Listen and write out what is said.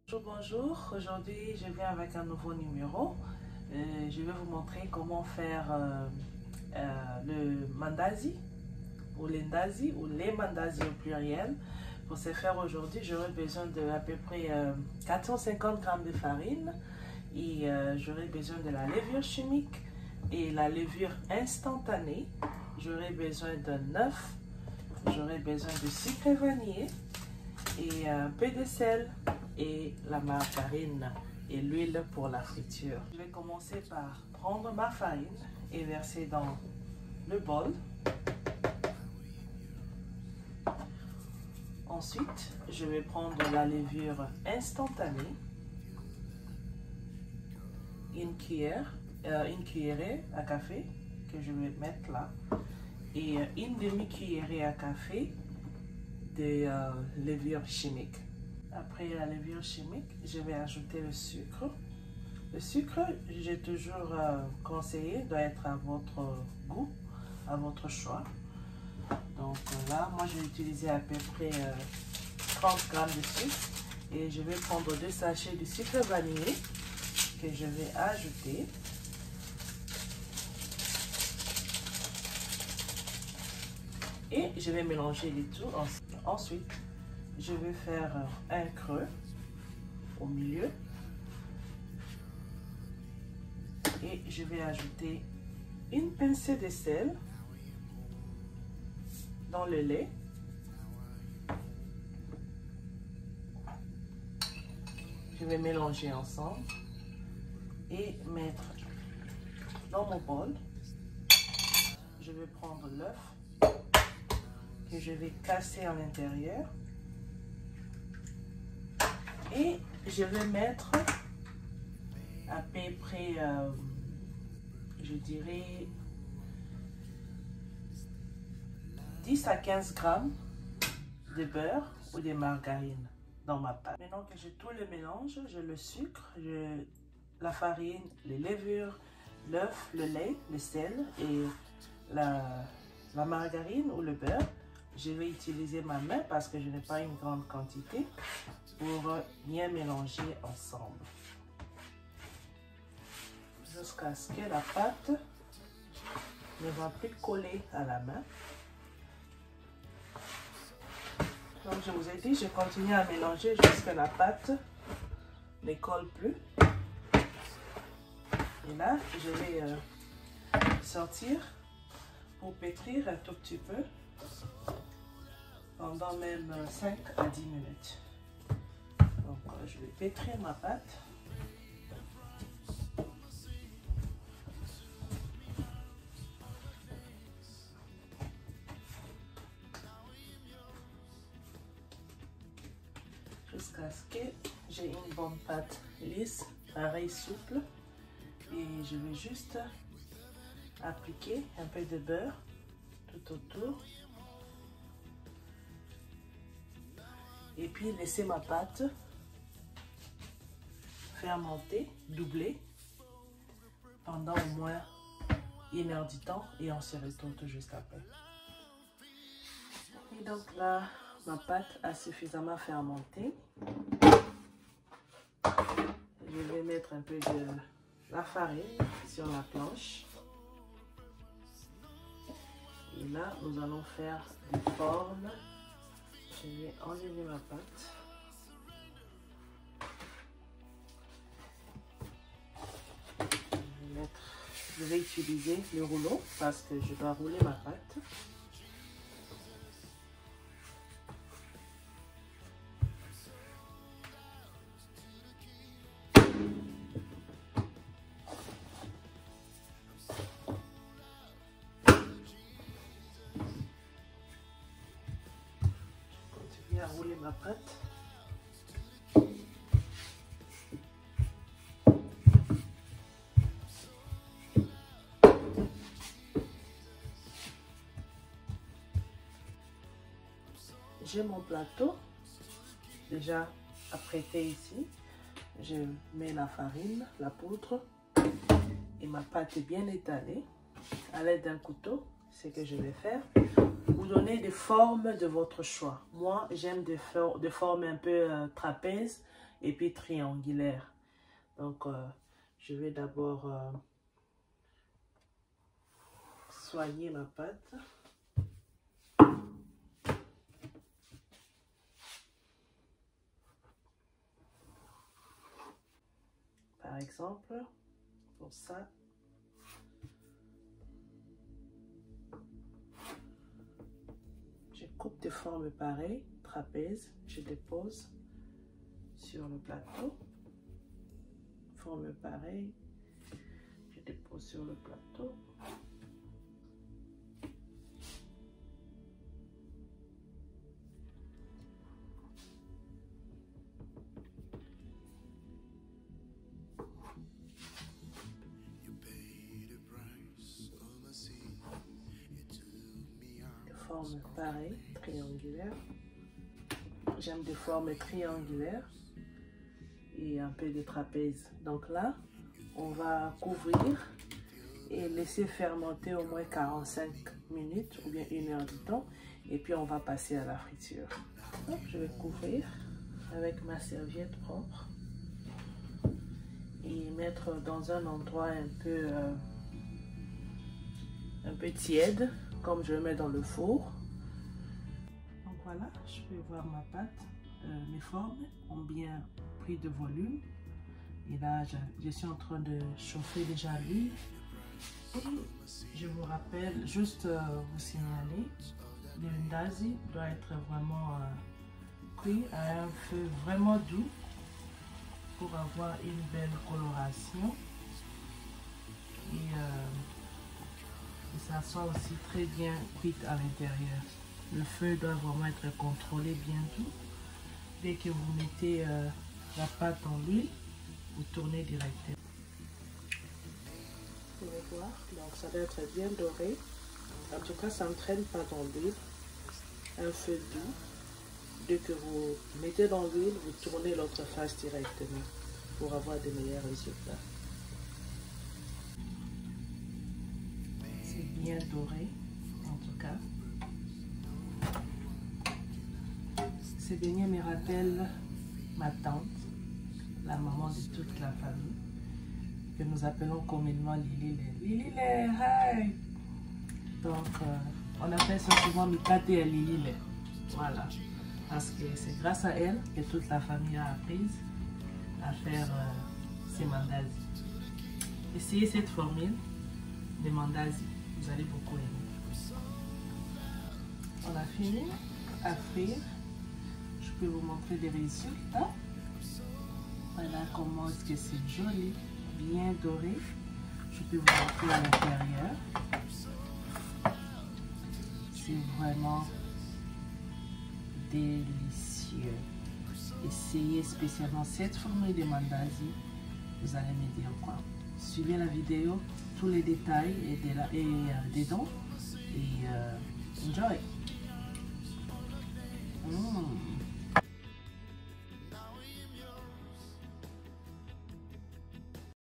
Bonjour, bonjour. Aujourd'hui, je viens avec un nouveau numéro. Je vais vous montrer comment faire le mandazi ou l'indazi ou les mandazis au pluriel. Pour ce faire aujourd'hui, j'aurai besoin de à peu près 450 g de farine et j'aurai besoin de la levure chimique et la levure instantanée. J'aurai besoin d'un œuf, j'aurai besoin de sucre vanillé et un peu de sel et la margarine et l'huile pour la friture. Je vais commencer par prendre ma farine et verser dans le bol. Ensuite, je vais prendre la levure instantanée, une cuillerée à café que je vais mettre là et une demi-cuillerée à café de levure chimique. Après la levure chimique, je vais ajouter le sucre. Le sucre, j'ai toujours conseillé, doit être à votre goût, à votre choix. Donc là, moi j'ai utilisé à peu près 30 g de sucre et je vais prendre 2 sachets de sucre vanillé que je vais ajouter. Et je vais mélanger les tout. Ensuite, je vais faire un creux au milieu et je vais ajouter une pincée de sel dans le lait. Je vais mélanger ensemble et mettre dans mon bol. Je vais prendre l'œuf que je vais casser à l'intérieur et je vais mettre à peu près, je dirais, 10 à 15 g de beurre ou de margarine dans ma pâte. Maintenant que j'ai tout le mélange, j'ai le sucre, la farine, les levures, l'œuf, le lait, le sel et la margarine ou le beurre. Je vais utiliser ma main parce que je n'ai pas une grande quantité pour bien mélanger ensemble jusqu'à ce que la pâte ne va plus coller à la main. Comme je vous ai dit, je continue à mélanger jusqu'à la pâte ne colle plus. Et là, je vais sortir pour pétrir un tout petit peu pendant même 5 à 10 minutes. Donc, je vais pétrir ma pâte. Jusqu'à ce que j'ai une bonne pâte lisse, pareil souple. Et je vais juste appliquer un peu de beurre tout autour. Et puis laisser ma pâte fermenter, doubler pendant au moins 1 heure du temps et on se retrouve tout juste après. Et donc là, ma pâte a suffisamment fermenté. Je vais mettre un peu de la farine sur la planche. Et là, nous allons faire des formes. Je vais enlever ma pâte. Je vais utiliser le rouleau parce que je dois rouler ma pâte. À rouler ma pâte. J'ai mon plateau déjà apprêté ici. Je mets la farine, la poudre et ma pâte est bien étalée. À l'aide d'un couteau, ce que je vais faire, vous donnez des formes de votre choix. Moi, j'aime des formes un peu trapèzes et puis triangulaire. Donc, je vais d'abord soigner ma pâte. Par exemple, pour ça, je coupe de formes pareilles, trapèze, je dépose sur le plateau. Forme pareille, je dépose sur le plateau. Forme pareille, triangulaire. J'aime des formes triangulaires et un peu de trapèze. Donc là, on va couvrir et laisser fermenter au moins 45 minutes ou bien 1 heure de temps. Et puis on va passer à la friture. Donc, je vais couvrir avec ma serviette propre et mettre dans un endroit un peu tiède, comme je le mets dans le four. Donc voilà, je peux voir ma pâte. Mes formes ont bien pris de volume. Et là, je suis en train de chauffer déjà l'huile. Et je vous rappelle, juste vous signaler, le mandazi doit être vraiment cuit à un feu vraiment doux pour avoir une belle coloration. Et ça soit aussi très bien cuit à l'intérieur. Le feu doit vraiment être contrôlé bien doux. Dès que vous mettez la pâte dans l'huile, vous tournez directement. Vous pouvez voir, donc ça doit être bien doré. En tout cas, ça ne traîne pas dans l'huile. Un feu doux. Dès que vous mettez dans l'huile, vous tournez l'autre face directement pour avoir de meilleurs résultats. C'est bien doré, en tout cas. Ces beignets me rappellent ma tante, la maman de toute la famille, que nous appelons communément Lili Lé. Lili Lé, hi! Donc, on appelle ça souvent Mikate et Lili Lé. Voilà. Parce que c'est grâce à elle que toute la famille a appris à faire ces mandazi. Essayez cette formule de mandazi, vous allez beaucoup aimer. On a fini à frire. Je peux vous montrer des résultats. Voilà comment est-ce que c'est joli, bien doré. Je peux vous montrer à l'intérieur. C'est vraiment délicieux. Essayez spécialement cette formule de mandazi. Vous allez me dire quoi. Suivez la vidéo, tous les détails et dedans. Et enjoy.